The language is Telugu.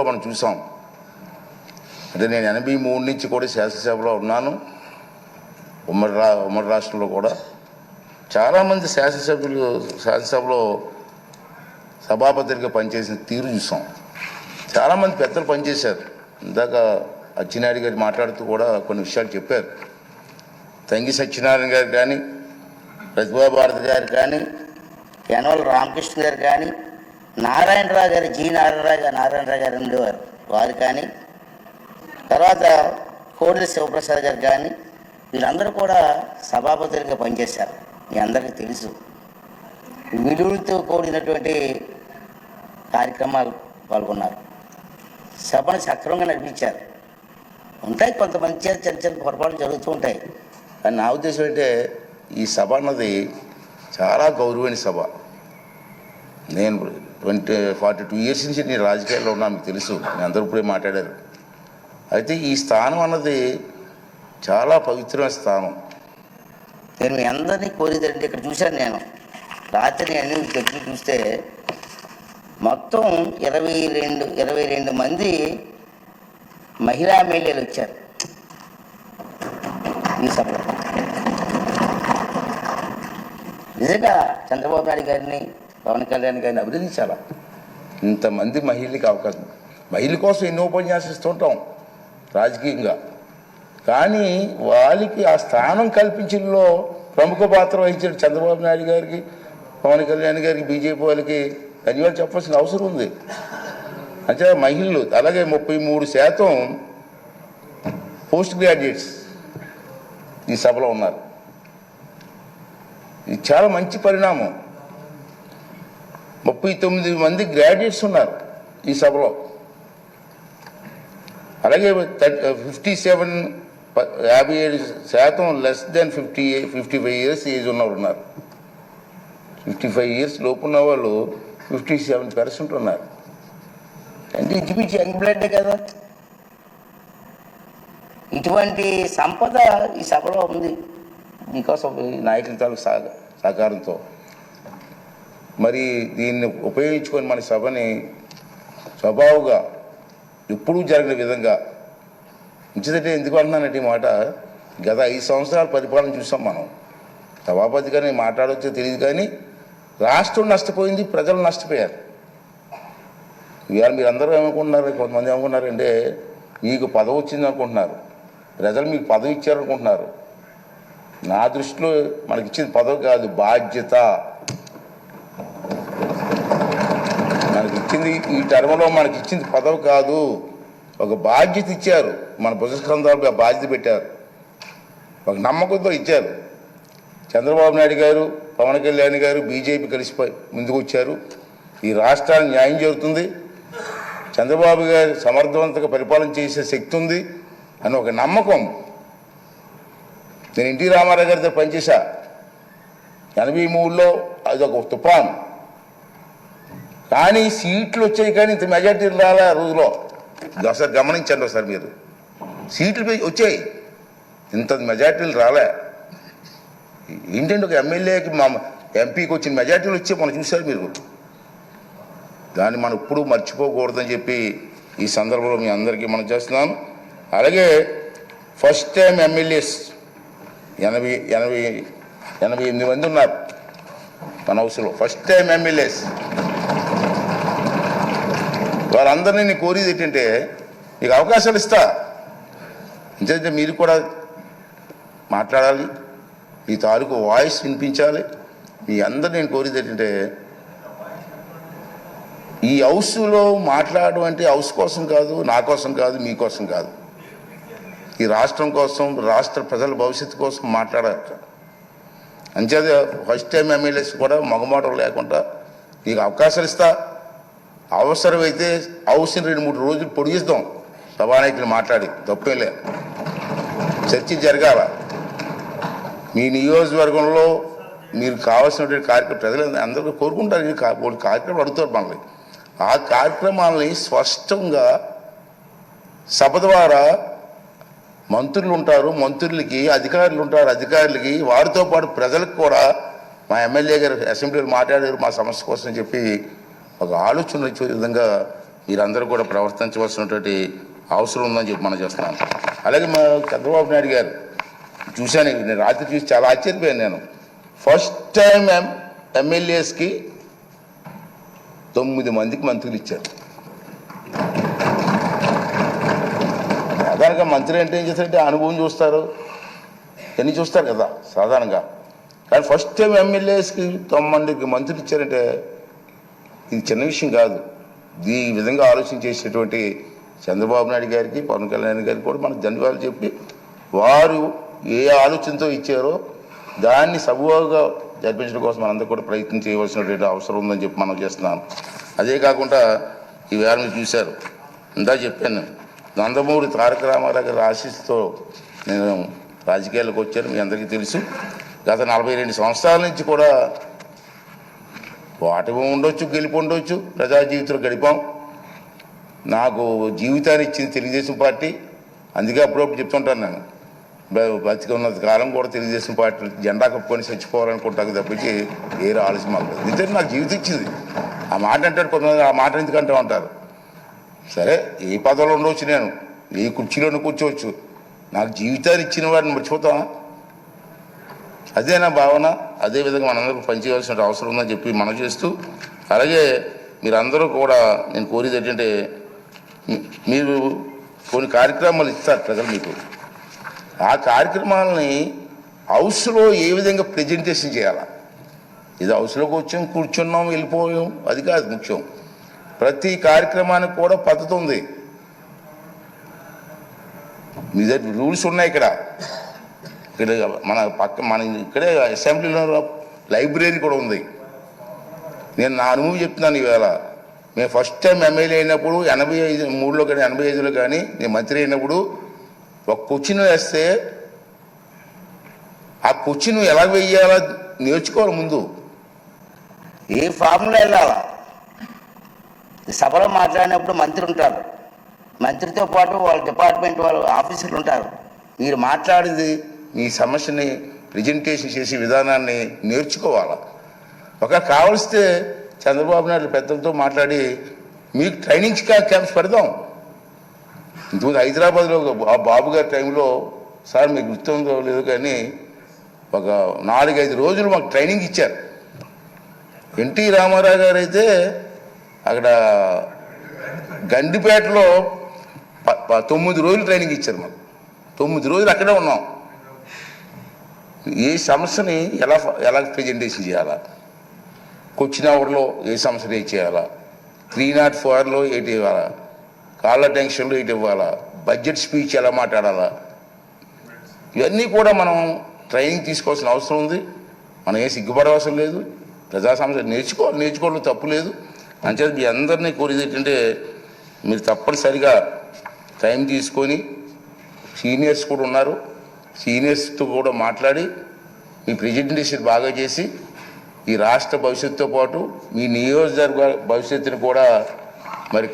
మనం చూసాం. అంటే నేను 83 నుంచి కూడా శాసనసభలో ఉన్నాను. ఉమ్మడి రాష్ట్రంలో కూడా చాలామంది శాసనసభలో సభాపతిగా పనిచేసిన తీరు చూసాం. చాలామంది పెద్దలు పనిచేశారు. ఇందాక అచ్చెన్నాయుడు గారు మాట్లాడుతూ కూడా కొన్ని విషయాలు చెప్పారు. తంగి సత్యనారాయణ గారు కానీ, ప్రతిభా భారతి గారు కానీ, యనమల రామకృష్ణ గారు కానీ, నారాయణరావు గారు, నారాయణరావు గారు ఉండేవారు వారు కానీ, తర్వాత కోడెల శివప్రసాద్ గారు కానీ, వీళ్ళందరూ కూడా సభాపతులుగా పనిచేశారు. మీ అందరికీ తెలుసు. విలువలతో కూడినటువంటి కార్యక్రమాలు పాల్గొన్నారు. సభను సక్రమంగా నడిపించారు. ఉంటాయి కొంతమంది చిన్న చిన్న పొరపాట్లు జరుగుతూ ఉంటాయి. కానీ నా ఉద్దేశం అంటే ఈ సభ అన్నది చాలా గౌరవమైన సభ. నేను 42 ఇయర్స్ నుంచి నేను రాజకీయాల్లో ఉన్నాను, మీకు తెలుసు. నేను అందరూ ఇప్పుడే మాట్లాడారు. అయితే ఈ స్థానం అన్నది చాలా పవిత్రమైన స్థానం. నేను మీ అందరినీ కోరేదంటే, ఇక్కడ చూశాను నేను రాత్రి అన్ని దగ్గర చూస్తే మొత్తం 22 మంది మహిళా ఎమ్మెల్యేలు వచ్చారు ఈ సభలో. నిజంగా చంద్రబాబు నాయుడు గారిని, పవన్ కళ్యాణ్ గారిని అభినందించాలా. ఇంతమంది మహిళలకు అవకాశం, మహిళల కోసం ఎన్నో ఉపన్యాసాలు ఇస్తుంటాం రాజకీయంగా, కానీ వాళ్ళకి ఆ స్థానం కల్పించడంలో ప్రముఖ పాత్ర వహించిన చంద్రబాబు నాయుడు గారికి, పవన్ కళ్యాణ్ గారికి, బీజేపీ వాళ్ళకి ధన్యవాదాలు చెప్పాల్సిన అవసరం ఉంది. అంటే మహిళలు, అలాగే 33% పోస్ట్ గ్రాడ్యుయేట్స్ ఈ సభలో ఉన్నారు. ఇది చాలా మంచి పరిణామం. 39 మంది గ్రాడ్యుయేట్స్ ఉన్నారు ఈ సభలో. అలాగే 57% లెస్ దెన్ 55 ఇయర్స్ ఏజ్ ఉన్నవారు ఉన్నారు. 55 ఇయర్స్ లోపు ఉన్న వాళ్ళు 57% ఉన్నారు. అంటే ఇంచుమించు యంగ్ బ్లడ్డే కదా. ఇటువంటి సంపద ఈ సభలో ఉంది మీకోసం, నాయకుల తాలూకు సహకారంతో. మరి దీన్ని ఉపయోగించుకొని మన సభని స్వభావంగా ఎప్పుడూ జరిగిన విధంగా ఉంచితే, ఎందుకు అంటున్నానంటే ఈ మాట, గత 5 సంవత్సరాల పరిపాలన చూసాం మనం. సభాపతిగా నేను మాట్లాడవచ్చో తెలియదు, కానీ రాష్ట్రం నష్టపోయింది, ప్రజలు నష్టపోయారు. ఇవాళ మీరు అందరూ ఏమనుకుంటున్నారు, కొంతమంది ఏమనుకుంటున్నారంటే మీకు పదవి వచ్చింది అనుకుంటున్నారు, ప్రజలు మీకు పదవి ఇచ్చారనుకుంటున్నారు. నా దృష్టిలో మనకి ఇచ్చింది పదవి కాదు, బాధ్యత. మనకి ఇచ్చింది, ఈ టర్మ్లో మనకి ఇచ్చింది పదవి కాదు, ఒక బాధ్యత ఇచ్చారు. మన భుజస్కంధాలకు ఆ బాధ్యత పెట్టారు, ఒక నమ్మకంతో ఇచ్చారు. చంద్రబాబు నాయుడు గారు, పవన్ కళ్యాణ్ గారు, బీజేపీ కలిసి ముందుకు వచ్చారు. ఈ రాష్ట్రానికి న్యాయం జరుగుతుంది, చంద్రబాబు గారు సమర్థవంతంగా పరిపాలన చేసే శక్తి ఉంది అని ఒక నమ్మకం. నేను ఎన్టీ రామారావు గారితో పనిచేశా 83లో, అది ఒక తుఫాన్. కానీ సీట్లు వచ్చాయి, కానీ ఇంత మెజార్టీలు రాలే ఆ రోజులో. ఒకసారి గమనించండి, ఒకసారి మీరు. సీట్లు వచ్చాయి, ఇంత మెజార్టీలు రాలే. ఏంటంటే ఒక ఎమ్మెల్యేకి, మా ఎంపీకి వచ్చిన మెజార్టీలు వచ్చి మనం చూశారు మీరు. దాన్ని మనం ఎప్పుడూ మర్చిపోకూడదని చెప్పి ఈ సందర్భంలో మీ అందరికీ మనం చేస్తున్నాను. అలాగే ఫస్ట్ టైం ఎమ్మెల్యేస్ 88 మంది ఉన్నారు మన హౌస్లో. ఫస్ట్ టైం ఎమ్మెల్యేస్ వారందరినీ నేను కోరేది ఏంటంటే, మీకు అవకాశాలు ఇస్తా, ఎందుకంటే మీరు కూడా మాట్లాడాలి, మీ తాలూకు వాయిస్ వినిపించాలి. మీ అందరు నేను కోరేది ఏంటంటే, ఈ హౌస్లో మాట్లాడడం అంటే హౌస్ కోసం కాదు, నా కోసం కాదు, మీకోసం కాదు, ఈ రాష్ట్రం కోసం, రాష్ట్ర ప్రజల భవిష్యత్తు కోసం మాట్లాడాలి. అంచేది ఫస్ట్ టైం ఎమ్మెల్యేస్ కూడా మగమాటం లేకుండా మీకు అవకాశాలు ఇస్తా. అవసరమైతే హౌస్ని 2-3 రోజులు పొడిగిస్తాం, సభానాయకులు మాట్లాడి, తప్పేలే. చర్చ జరగాల. మీ నియోజకవర్గంలో మీరు కావాల్సినటువంటి కార్యక్రమం ప్రజలు అందరూ కోరుకుంటారు. కార్యక్రమం అడుగుతారు మనల్ని. ఆ కార్యక్రమాలని స్పష్టంగా సభ ద్వారా మంత్రులు ఉంటారు, మంత్రులకి అధికారులు ఉంటారు, అధికారులకి వారితో పాటు ప్రజలకు కూడా మా ఎమ్మెల్యే గారు అసెంబ్లీలో మాట్లాడారు మా సమస్య కోసం చెప్పి ఒక ఆలోచన వచ్చే విధంగా మీరందరూ కూడా ప్రవర్తించవలసినటువంటి అవసరం ఉందని చెప్పి మనం చేస్తున్నాను. అలాగే మా చంద్రబాబు నాయుడు గారు చూశాను, నేను రాత్రి చూసి చాలా ఆశ్చర్యపోయాను. నేను ఫస్ట్ టైం ఎమ్మెల్యేస్కి 9 మందికి మంత్రులు ఇచ్చారు. సాధారణంగా మంత్రి అంటే ఏం చేస్తారంటే అనుభవం చూస్తారు, ఎన్ని చూస్తారు కదా సాధారణంగా. కానీ ఫస్ట్ టైం ఎమ్మెల్యేస్కి 9 మందికి మంత్రులు ఇచ్చారంటే ఇది చిన్న విషయం కాదు. ఈ విధంగా ఆలోచన చేసేటువంటి చంద్రబాబు నాయుడు గారికి, పవన్ కళ్యాణ్ గారికి కూడా మనం ధన్యవాదాలు చెప్పి, వారు ఏ ఆలోచనతో ఇచ్చారో దాన్ని సబూగా జరిపించడం కోసం మనందరూ కూడా ప్రయత్నం చేయవలసినటువంటి అవసరం ఉందని చెప్పి మనం చేస్తున్నాను. అదే కాకుండా ఈవేళ మీరు చూశారు, ఇందా చెప్పాను, నందమూరి తారక రామారావు గారి ఆశీస్సుతో నేను రాజకీయాల్లోకి వచ్చాను. మీ అందరికీ తెలుసు. గత 42 సంవత్సరాల నుంచి కూడా ఓటమి ఉండొచ్చు, గెలుపు ఉండొచ్చు, ప్రజా జీవితంలో గడిపాం. నాకు జీవితాన్ని ఇచ్చింది తెలుగుదేశం పార్టీ. అందుకే అప్పుడప్పుడు చెప్తుంటాను, నేను బతికి ఉన్నంత కాలం కూడా తెలుగుదేశం పార్టీ జెండా కప్పుకొని చచ్చిపోవాలనుకుంటాను తప్పించి వేరే ఆలోచన మాకు లేదు. నిజంగా నాకు జీవితం ఇచ్చింది. ఆ మాట అంటారు కొంతమంది, ఆ మాట ఎందుకంటూ ఉంటారు. సరే, ఏ పదవిలో ఉండవచ్చు, నేను ఏ కుర్చీలోనూ కూర్చోవచ్చు, నాకు జీవితాన్ని ఇచ్చిన వాడిని మర్చిపోతామా? అదే నా భావన. అదేవిధంగా మనందరూ పనిచేయవలసిన అవసరం ఉందని చెప్పి మనం చేస్తూ, అలాగే మీరందరూ కూడా నేను కోరేది ఏంటంటే, మీరు కొన్ని కార్యక్రమాలు ఇస్తారు ప్రజలు మీకు. ఆ కార్యక్రమాలని హౌస్లో ఏ విధంగా ప్రజెంటేషన్ చేయాలా? ఇది హౌస్లోకి వచ్చాం, కూర్చున్నాం, వెళ్ళిపోయాం, అది కాదు ముఖ్యం. ప్రతి కార్యక్రమానికి కూడా పద్ధతి ఉంది. మీ దగ్గర రూల్స్ ఉన్నాయి. ఇక్కడ మన ఇక్కడే అసెంబ్లీలో లైబ్రరీ కూడా ఉంది. నేను నా అనుభవం చెప్తున్నాను. ఈవేళ మేము ఫస్ట్ టైం ఎమ్మెల్యే అయినప్పుడు 83లో కానీ 85లో కానీ నేను మంత్రి అయినప్పుడు ఒక క్వశ్చన్ వేస్తే ఆ క్వశ్చన్ ఎలా వెయ్యాలో నేర్చుకోవాలి. ముందు ఏ ఫామ్లో వెళ్ళాలా? సభలో మాట్లాడినప్పుడు మంత్రి ఉంటారు, మంత్రితో పాటు వాళ్ళ డిపార్ట్మెంట్ వాళ్ళ ఆఫీసర్లు ఉంటారు. మీరు మాట్లాడింది మీ సమస్యని ప్రజెంటేషన్ చేసే విధానాన్ని నేర్చుకోవాలి. ఒక కావలిస్తే చంద్రబాబు నాయుడు పెద్దలతో మాట్లాడి మీకు ట్రైనింగ్ క్యాంప్స్ పెడదాం. ఇంతకుముందు హైదరాబాద్లో బాబు గారి టైంలో, సార్ మీకు గుర్తుందో లేదో కానీ, ఒక 4-5 రోజులు మాకు ట్రైనింగ్ ఇచ్చారు. ఎన్టీ రామారావు గారు అయితే అక్కడ గండిపేటలో 9 రోజులు ట్రైనింగ్ ఇచ్చారు మాకు. 9 రోజులు అక్కడే ఉన్నాం. ఏ సమస్యని ఎలా ప్రజెంటేషన్ చేయాలా, క్వశ్చన్ అవర్లో ఏ సమస్య రేజ్ చేయాలా, 304లో ఏంటి ఇవ్వాలా, కాళ్ళ టెన్షన్లో ఏంటి ఇవ్వాలా, బడ్జెట్ స్పీచ్ ఎలా మాట్లాడాలా, ఇవన్నీ కూడా మనం ట్రైనింగ్ తీసుకోవాల్సిన అవసరం ఉంది. మనం ఏ సిగ్గుపడవలసిన లేదు. ప్రజా సమస్య నేర్చుకోవడం తప్పు లేదు. అంచేది మీ అందరినీ కోరేది ఏంటంటే, మీరు తప్పనిసరిగా టైం తీసుకొని, సీనియర్స్ కూడా ఉన్నారు, సీనియర్స్తో కూడా మాట్లాడి మీ ప్రెజెంటేషన్ బాగా చేసి ఈ రాష్ట్ర భవిష్యత్తుతో పాటు మీ నియోజకవర్గ భవిష్యత్తును కూడా మరి